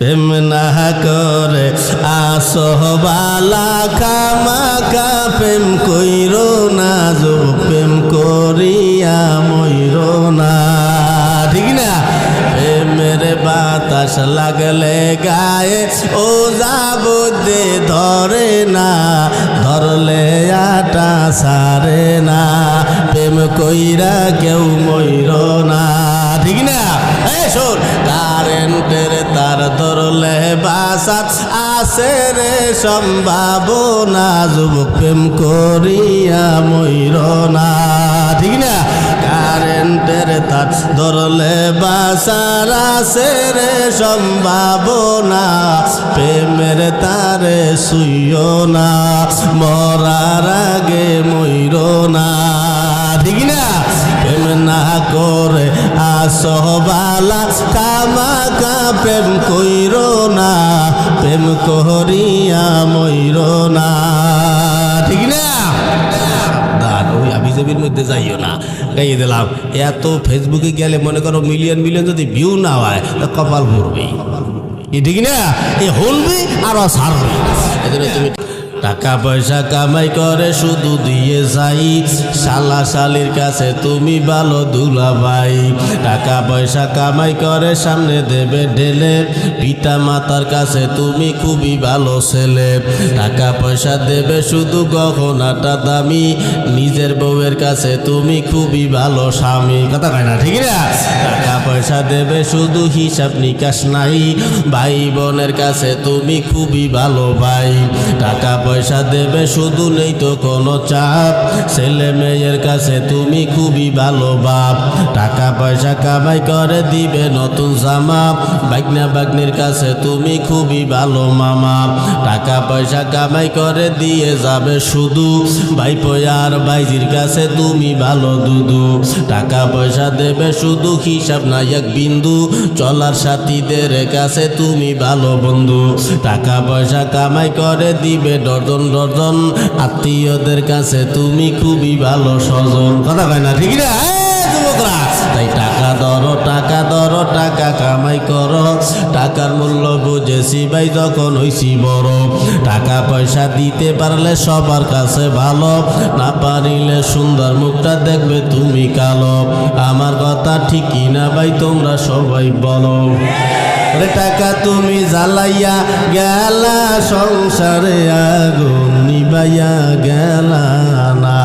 প্রেম না করে আসহবালা খামাখা প্রেম কইরো না যুবক প্রেম করিয়া মইরো না ঠিক না প্রেমের বাতাস লাগলে গায়ে ও যাবতে ধরে না ধরলে আটা সারে না প্রেম কইরা কেউ মইরো না ঠিক না শোন কারেন্টের তার ধরলে বাসাত আসে রে সম্ভাবনা যুবক প্রেম করিয়া মইরো না ঠিক না কারেন্টের তার ধরলে বাসার আসে রে সম্ভাবনা প্রেমের তারে শুইও না মরার আগে মইরো না ঠিক না প্রেম না করে আসহবালা খামাখা প্রেম কইরো না প্রেম করিয়া মইরো না ঠিক না ওই আবিজাবির মধ্যে যাইও না গাইয়ে দিলাম এত ফেসবুকে গেলে মনে করো মিলিয়ন মিলিয়ন যদি ভিউ না হয় কপাল ভরবে ঠিক না এ হলবে আর সারবে এজন্য তুমি টাকা পয়সা কামাই করে শুধু দিয়ে যাই শালা শালির কাছে তুমি ভালো দুলাভাই টাকা পয়সা কামাই করে সামনে দেবে ঢেলে পিতা মাতার কাছে তুমি খুবই ভালো ছেলে টাকা পয়সা দেবে শুধু গহনাটা দামি নিজের বউয়ের কাছে তুমি খুবই ভালো স্বামী কথা কয় না ঠিক না টাকা পয়সা দেবে শুধু হিসাব নিকাশ নাই ভাই বোনের কাছে তুমি খুবই ভালো ভাই টাকা পয়সা দেবে শুধু নেই তো কোনো চাপ ছেলে মেয়ের কাছে তুমি খুবই ভালো বাপ টাকা পয়সা কামাই করে দিবে নতুন জামা বাগনা বাগনির কাছে তুমি খুবই ভালো মামা টাকা পয়সা কামাই করে দিয়ে যাবে শুধু ভাইপো আর ভাইজির কাছে তুমি ভালো দুদু টাকা পয়সা দেবে শুধু হিসাব নাই এক বিন্দু চলার সাথীদের কাছে তুমি ভালো বন্ধু টাকা পয়সা কামাই করে দিবে ডজন ডজন আত্মীয়দের কাছে তুমি খুবই ভালো স্বজন কথা কয় না ঠিক না যুবকরা তাই টাকা ধরো টাকা কামাই করো টাকার মূল্য বুঝেছি ভাই যখন হইছি বড় টাকা পয়সা দিতে পারলে সবার কাছে ভালো না পারিলে সুন্দর মুখটা দেখবে তুমি কালো আমার কথা ঠিকই না ভাই তোমরা সবাই বলো টাকা তুমি জ্বালাইয়া গেলা সংসারে আগুন নিবাইয়া গেলা না